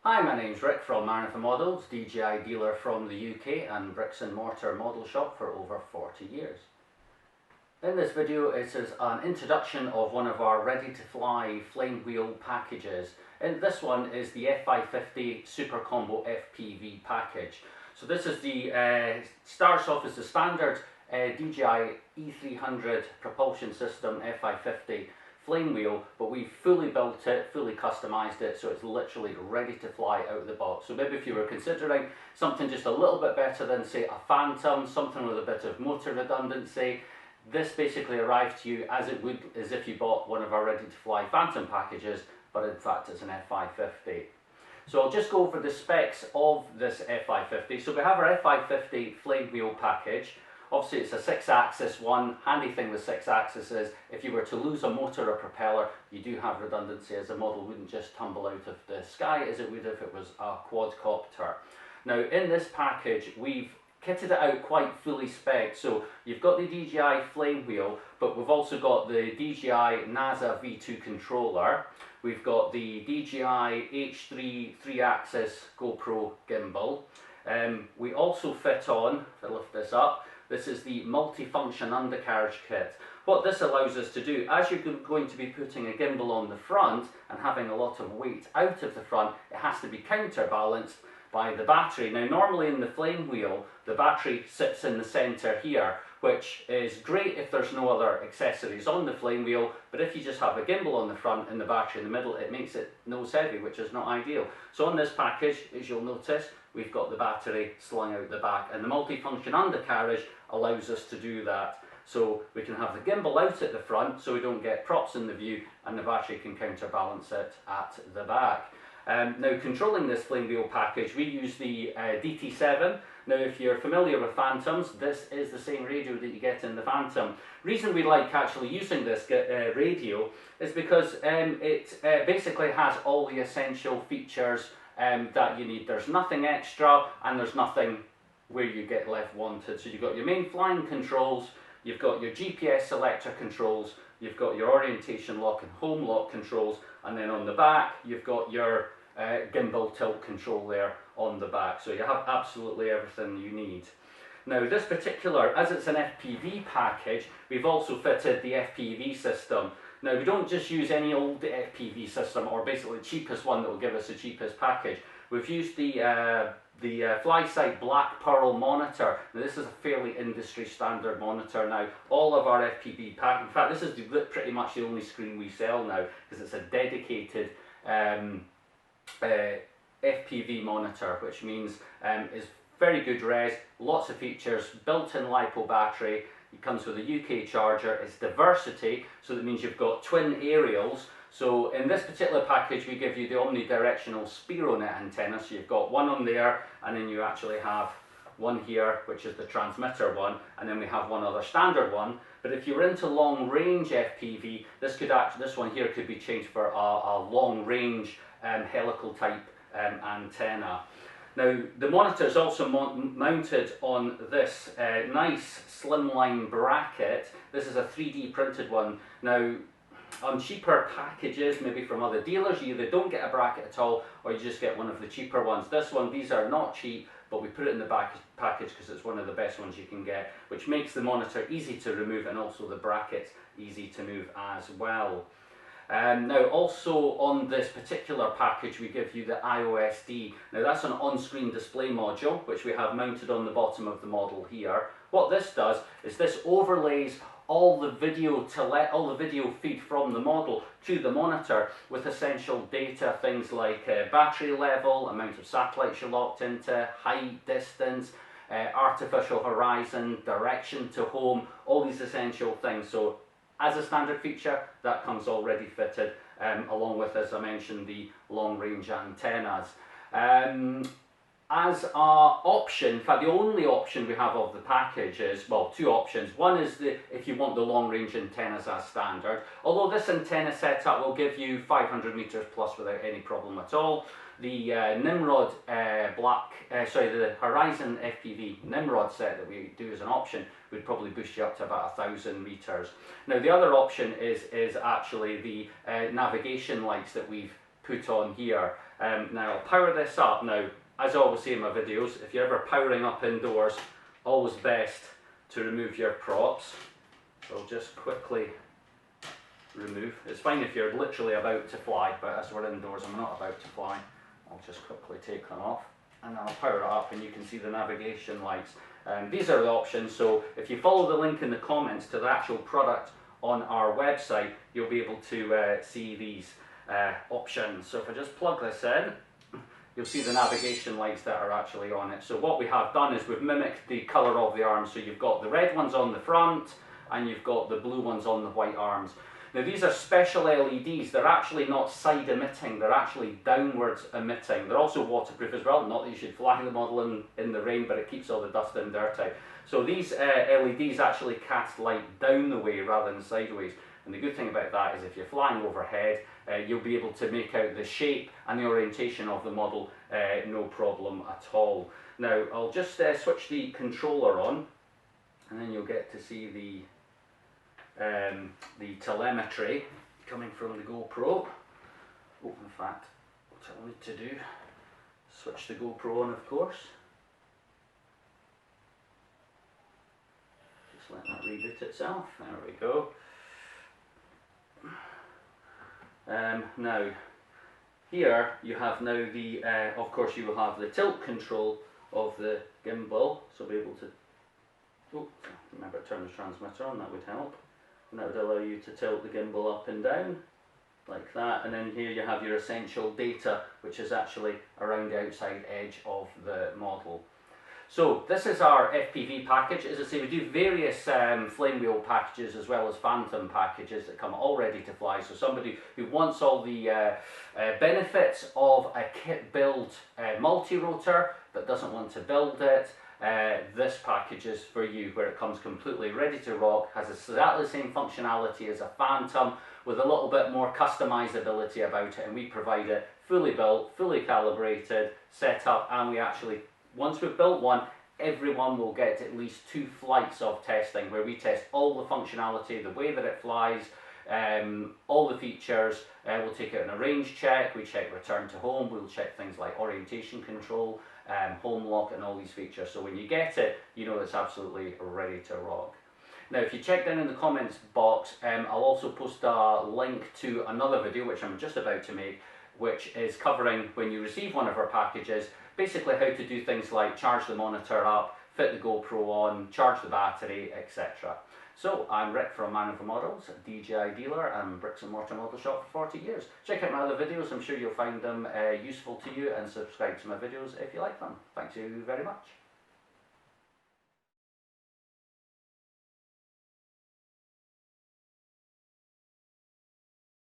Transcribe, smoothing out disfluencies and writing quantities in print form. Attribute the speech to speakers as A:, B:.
A: Hi, my name's Rick from Marathon Models, DJI dealer from the UK and bricks and mortar model shop for over 40 years. In this video it is an introduction of one of our ready-to-fly Flamewheel packages, and this one is the F550 Super Combo Fpv Package. So this is the starts off as the standard DJI E300 propulsion system F550 Flamewheel, but we've fully built it, fully customized it, so it's literally ready to fly out of the box. So maybe if you were considering something just a little bit better than, say, a Phantom, something with a bit of motor redundancy, this basically arrives to you as it would as if you bought one of our ready to fly Phantom packages, but in fact it's an F550. So I'll just go over the specs of this F550. So we have our F550 Flamewheel package. Obviously it's a 6-axis one. Handy thing with 6 axis is if you were to lose a motor or propeller, you do have redundancy, as the model wouldn't just tumble out of the sky as it would if it was a quadcopter. Now in this package we've kitted it out quite fully spec'd. So you've got the DJI Flamewheel, but we've also got the DJI Naza V2 controller. We've got the DJI H3 3-axis GoPro gimbal. We also fit on, if I lift this up, this is the Multifunction Undercarriage Kit. What this allows us to do, as you're going to be putting a gimbal on the front and having a lot of weight out of the front, it has to be counterbalanced by the battery. Now normally in the Flamewheel, the battery sits in the centre here, which is great if there's no other accessories on the Flamewheel, but if you just have a gimbal on the front and the battery in the middle, it makes it nose heavy, which is not ideal. So on this package, as you'll notice, we've got the battery slung out the back, and the multi-function undercarriage allows us to do that. So we can have the gimbal out at the front so we don't get props in the view, and the battery can counterbalance it at the back. Now controlling this Flamewheel package, we use the DT7. Now if you're familiar with Phantoms, this is the same radio that you get in the Phantom. Reason we like actually using this radio is because it basically has all the essential features that you need. There's nothing extra and there's nothing where you get left wanted. So you've got your main flying controls, you've got your GPS selector controls, you've got your orientation lock and home lock controls, and then on the back you've got your gimbal tilt control there on the back. So you have absolutely everything you need. Now this particular, as it's an FPV package, we've also fitted the FPV system. Now we don't just use any old FPV system or basically the cheapest one that will give us the cheapest package. We've used the FlySight Black Pearl monitor. Now this is a fairly industry standard monitor now. All of our FPV pack, in fact this is pretty much the only screen we sell now because it's a dedicated FPV monitor, which means is very good res, lots of features, built-in LiPo battery. It comes with a UK charger, it's diversity, so that means you've got twin aerials. So in this particular package we give you the omnidirectional Spironet antenna, so you've got one on there and then you actually have one here which is the transmitter one, and then we have one other standard one. But if you're into long range FPV, this one here could be changed for a long range helical type antenna. Now the monitor is also mounted on this nice slimline bracket. This is a 3D printed one. Now on cheaper packages, maybe from other dealers, you either don't get a bracket at all or you just get one of the cheaper ones. This one, these are not cheap, but we put it in the package because it's one of the best ones you can get, which makes the monitor easy to remove and also the brackets easy to move as well. Now also on this particular package we give you the IOSD. Now that's an on-screen display module which we have mounted on the bottom of the model here. What this does is this overlays all the video feed from the model to the monitor with essential data, things like battery level, amount of satellites you're locked into, height, distance, artificial horizon, direction to home, all these essential things. So as a standard feature, that comes already fitted, along with, as I mentioned, the long-range antennas. As our option, in fact the only option we have of the package is, well, two options. One is if you want the long-range antennas as standard, although this antenna setup will give you 500 meters plus without any problem at all. The Nimrod the Horizon FPV Nimrod set that we do as an option would probably boost you up to about 1,000 meters. Now the other option is actually the navigation lights that we've put on here. Now I'll power this up. Now, as I always say in my videos, if you're ever powering up indoors, always best to remove your props. So I'll just quickly remove. It's fine if you're literally about to fly, but as we're indoors, I'm not about to fly. I'll just quickly take them off, and then I'll power it up, and you can see the navigation lights. These are the options, so if you follow the link in the comments to the actual product on our website, you'll be able to see these options. So if I just plug this in, you'll see the navigation lights that are actually on it. So what we have done is we've mimicked the colour of the arms. So you've got the red ones on the front, and you've got the blue ones on the white arms. Now these are special LEDs. They're actually not side emitting, they're actually downwards emitting. They're also waterproof as well. Not that you should fly the model in the rain, but it keeps all the dust and dirt out. So these LEDs actually cast light down the way rather than sideways. And the good thing about that is if you're flying overhead, you'll be able to make out the shape and the orientation of the model no problem at all. Now I'll just switch the controller on, and then you'll get to see the telemetry coming from the GoPro. Oh, in fact, what I'll need to do, switch the GoPro on, of course. Just let that reboot itself. There we go. Now, here you have now the, of course you will have the tilt control of the gimbal, so be able to, oh, remember to turn the transmitter on, that would help. And that would allow you to tilt the gimbal up and down, like that. And then here you have your essential data, which is actually around the outside edge of the model. So this is our FPV package. As I say, we do various Flamewheel packages as well as Phantom packages that come all ready to fly. So somebody who wants all the benefits of a kit build multi-rotor but doesn't want to build it, this package is for you, where it comes completely ready to rock, has exactly the same functionality as a Phantom with a little bit more customizability about it, and we provide it fully built, fully calibrated, set up, and we actually, once we've built one, everyone will get at least 2 flights of testing where we test all the functionality, the way that it flies, all the features. We'll take it on a range check, we check return to home, we'll check things like orientation control, home lock, and all these features. So when you get it, you know it's absolutely ready to rock. Now if you check down in the comments box, I'll also post a link to another video which I'm just about to make, which is covering when you receive one of our packages, basically how to do things like charge the monitor up, fit the GoPro on, charge the battery, etc. So I'm Rick from Man for Models, DJI dealer and bricks and mortar model shop for 40 years. Check out my other videos, I'm sure you'll find them useful to you, and subscribe to my videos if you like them. Thank you very much.